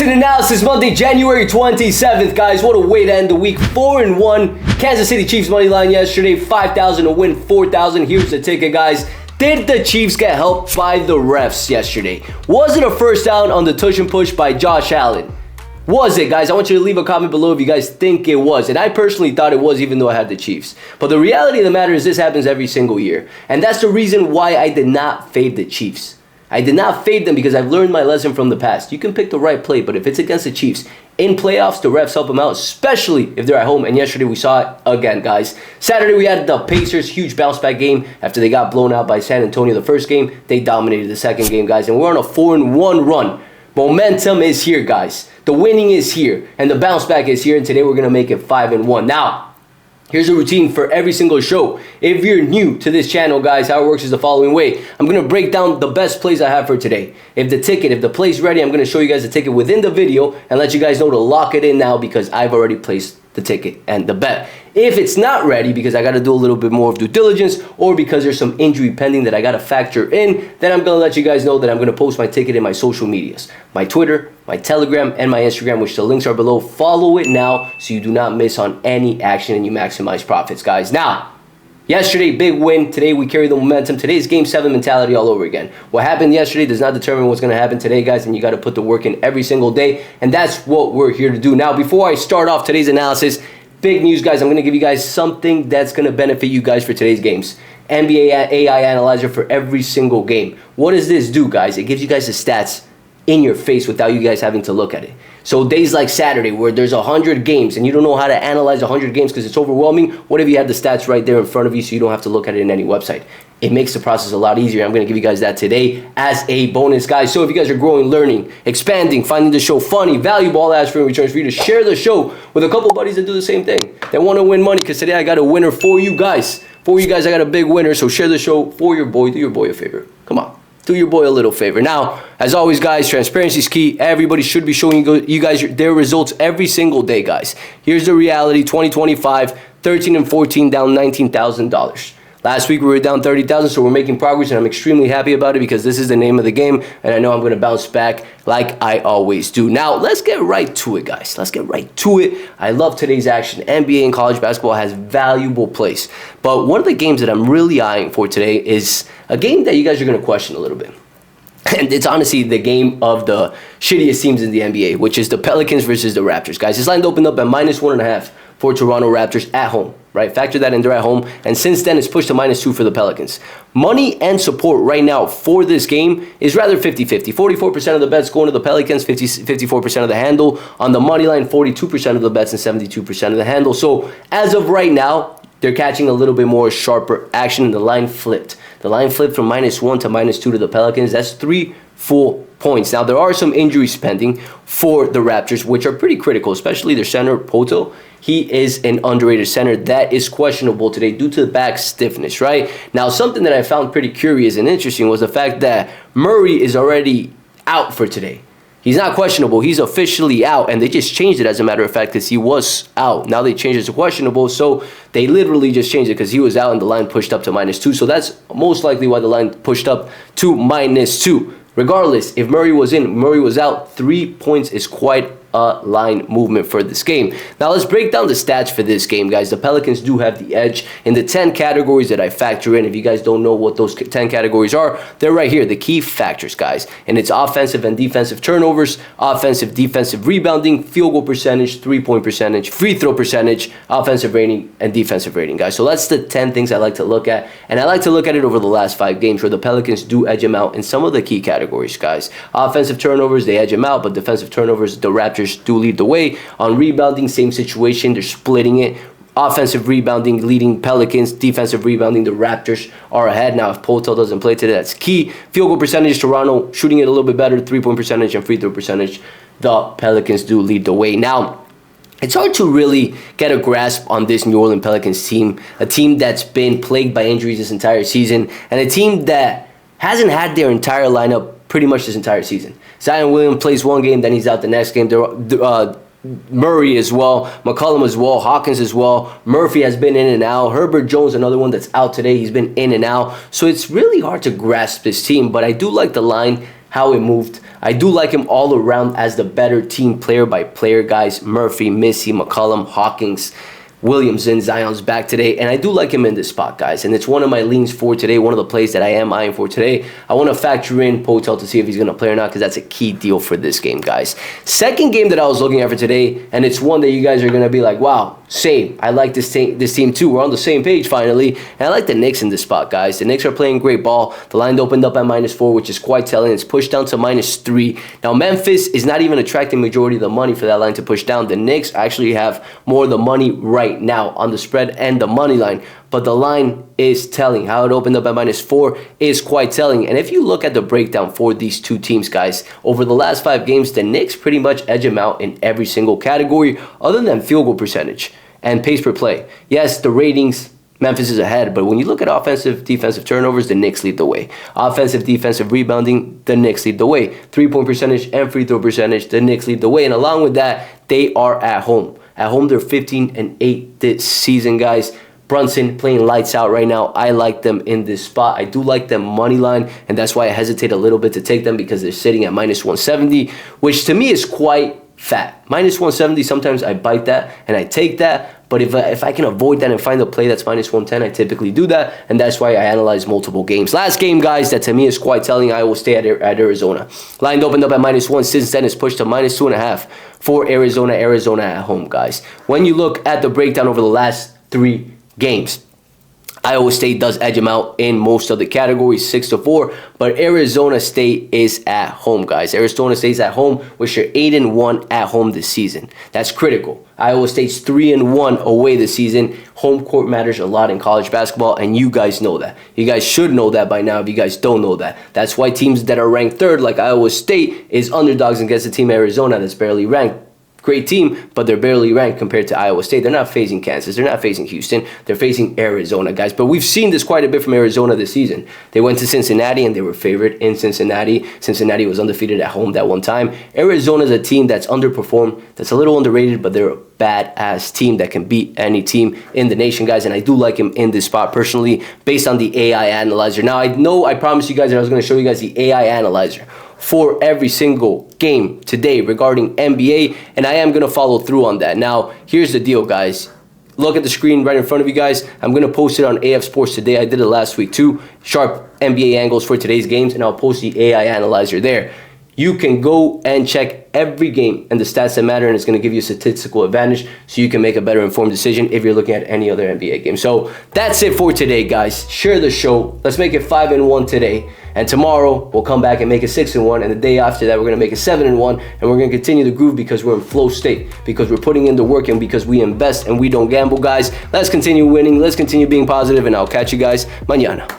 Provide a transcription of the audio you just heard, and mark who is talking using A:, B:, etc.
A: Action analysis Monday, January 27th, guys. What a way to end the week. 4-1. Kansas City Chiefs money line yesterday, 5,000 to win 4,000. Here's the ticket, guys. Did the Chiefs get helped by the refs yesterday? Was it a first down on the tush and push by Josh Allen? Was it, guys? I want you to leave a comment below if you guys think it was. And I personally thought it was, even though I had the Chiefs. But the reality of the matter is this happens every single year. And that's the reason why I did not fade the Chiefs. I did not fade them because I've learned my lesson from the past. You can pick the right play, but if it's against the Chiefs, in playoffs, the refs help them out, especially if they're at home. And yesterday we saw it again, guys. Saturday we had the Pacers, huge bounce back game after they got blown out by San Antonio the first game. They dominated the second game, guys, and we're on a 4-1 run. Momentum is here, guys. The winning is here, and the bounce back is here, and today we're going to make it 5-1. Now, here's a routine for every single show. If you're new to this channel, guys, how it works is the following way. I'm going to break down the best plays I have for today. If the play's ready, I'm going to show you guys the ticket within the video and let you guys know to lock it in now because I've already placed the ticket and the bet. If it's not ready because I got to do a little bit more of due diligence or because there's some injury pending that I got to factor in, then I'm going to let you guys know that I'm going to post my ticket in my social medias. My Twitter, my Telegram, and my Instagram, which the links are below. Follow it now so you do not miss on any action and you maximize profits, guys. Now, yesterday, big win. Today, we carry the momentum. Today's Game 7 mentality all over again. What happened yesterday does not determine what's going to happen today, guys, and you got to put the work in every single day, and that's what we're here to do. Now, before I start off today's analysis, big news, guys. I'm going to give you guys something that's going to benefit you guys for today's games. NBA AI Analyzer for every single game. What does this do, guys? It gives you guys the stats in your face without you guys having to look at it. So days like Saturday where there's 100 games and you don't know how to analyze 100 games because it's overwhelming, what if you have the stats right there in front of you so you don't have to look at it in any website? It makes the process a lot easier. I'm going to give you guys that today as a bonus, guys. So if you guys are growing, learning, expanding, finding the show funny, valuable, all I ask for in return is for you to share the show with a couple buddies that do the same thing, that want to win money, because today I got a winner for you guys. For you guys, I got a big winner, so share the show for your boy. Do your boy a favor. Come on. Do your boy a little favor. Now, as always, guys, transparency is key. Everybody should be showing you guys their results every single day, guys. Here's the reality. 2025, 13-14, down $19,000. Last week, we were down $30,000, so we're making progress, and I'm extremely happy about it because this is the name of the game, and I know I'm going to bounce back like I always do. Now, let's get right to it, guys. Let's get right to it. I love today's action. NBA and college basketball has valuable plays, but one of the games that I'm really eyeing for today is a game that you guys are going to question a little bit. And it's honestly the game of the shittiest teams in the NBA, which is the Pelicans versus the Raptors. Guys, this line opened up at -1.5 for Toronto Raptors at home, right? Factor that in, they're at home. And since then, it's pushed to -2 for the Pelicans. Money and support right now for this game is rather 50-50. 44% of the bets going to the Pelicans, 54% of the handle. On the money line, 42% of the bets and 72% of the handle. So as of right now, they're catching a little bit more sharper action, and the line flipped. The line flipped from -1 to -2 to the Pelicans. That's 3 full points. Now, there are some injuries pending for the Raptors, which are pretty critical, especially their center, Poto. He is an underrated center that is questionable today due to the back stiffness, right? Now, something that I found pretty curious and interesting was the fact that Murray is already out for today. He's not questionable. He's officially out, and they just changed it, as a matter of fact, because he was out. Now they changed it to questionable, so they literally just changed it because he was out and the line pushed up to -2. So that's most likely why the line pushed up to -2. Regardless, if Murray was in, Murray was out, 3 points is quite a line movement for this game. Now let's break down the stats for this game, guys. The Pelicans do have the edge in the 10 categories that I factor in. If you guys don't know what those 10 categories are, they're right here, the key factors, guys. And it's offensive and defensive turnovers, offensive, defensive rebounding, field goal percentage, 3-point percentage, free throw percentage, offensive rating, and defensive rating, guys. So that's the 10 things I like to look at. And I like to look at it over the last 5 games where the Pelicans do edge them out in some of the key categories, guys. Offensive turnovers, they edge them out, but defensive turnovers, the Raptors do lead the way. On rebounding, same situation. They're splitting it. Offensive rebounding, leading Pelicans. Defensive rebounding, the Raptors are ahead. Now, if Potel doesn't play today, that's key. Field goal percentage, Toronto shooting it a little bit better. 3-point percentage and free throw percentage, the Pelicans do lead the way. Now, it's hard to really get a grasp on this New Orleans Pelicans team, a team that's been plagued by injuries this entire season, and a team that hasn't had their entire lineup pretty much this entire season. Zion Williams plays one game, then he's out the next game. Murray as well, McCollum as well, Hawkins as well. Murphy has been in and out. Herbert Jones, another one that's out today. He's been in and out. So it's really hard to grasp this team, but I do like the line how it moved. I do like him all around as the better team player by player, guys. Murphy, Missy, McCollum, Hawkins, Williamson, Zion's back today, and I do like him in this spot, guys. And it's one of my leans for today, one of the plays that I am eyeing for today. I want to factor in Potel to see if he's going to play or not, because that's a key deal for this game, guys. Second game that I was looking at for today, and it's one that you guys are going to be like, wow, same. I like this team too. We're on the same page finally. And I like the Knicks in this spot, guys. The Knicks are playing great ball. The line opened up at -4, which is quite telling. It's pushed down to -3. Now, Memphis is not even attracting majority of the money for that line to push down. The Knicks actually have more of the money right now on the spread and the money line. But the line is telling. How it opened up at -4 is quite telling. And if you look at the breakdown for these two teams, guys, over the last 5 games, the Knicks pretty much edge them out in every single category other than field goal percentage and pace per play. Yes, the ratings, Memphis is ahead, but when you look at offensive, defensive turnovers, the Knicks lead the way. Offensive, defensive rebounding, the Knicks lead the way. 3-point percentage and free throw percentage, the Knicks lead the way. And along with that, they are at home. At home, they're 15-8 this season, guys. Brunson playing lights out right now. I like them in this spot. I do like them money line, and that's why I hesitate a little bit to take them, because they're sitting at -170, which to me is quite fat. -170, sometimes I bite that and I take that, but if I can avoid that and find a play that's -110, I typically do that, and that's why I analyze multiple games. Last game, guys, that to me is quite telling. I will stay at Arizona. Line opened up at -1. Since then, it's pushed to -2.5 for Arizona. Arizona at home, guys. When you look at the breakdown over the last 3 games, Iowa State does edge them out in most of the categories, 6-4, but Arizona State is at home, guys. Arizona State's at home, which are 8-1 at home this season. That's critical. Iowa State's 3-1 away this season. Home court matters a lot in college basketball, and you guys know that. You guys should know that by now if you guys don't know that. That's why teams that are ranked 3rd, like Iowa State, is underdogs against a team Arizona that's barely ranked. Great team, but they're barely ranked compared to Iowa State. They're not facing Kansas. They're not facing Houston. They're facing Arizona, guys. But we've seen this quite a bit from Arizona this season. They went to Cincinnati, and they were favored in Cincinnati. Cincinnati was undefeated at home that one time. Arizona's a team that's underperformed, that's a little underrated, but they're a badass team that can beat any team in the nation, guys. And I do like him in this spot personally based on the AI analyzer. Now, I promised you guys that I was going to show you guys the AI analyzer for every single game today regarding NBA, and I am going to follow through on that. Now, here's the deal, guys. Look at the screen right in front of you guys. I'm going to post it on AF Sports today. I did it last week too. Sharp NBA angles for today's games, and I'll post the AI analyzer there. You can go and check every game and the stats that matter, and it's going to give you a statistical advantage so you can make a better informed decision if you're looking at any other NBA game. So that's it for today, guys. Share the show. Let's make it 5-1 today, and tomorrow we'll come back and make it 6-1, and the day after that we're going to make it 7-1, and we're going to continue the groove because we're in flow state, because we're putting in the work, and because we invest and we don't gamble, guys. Let's continue winning. Let's continue being positive, and I'll catch you guys mañana.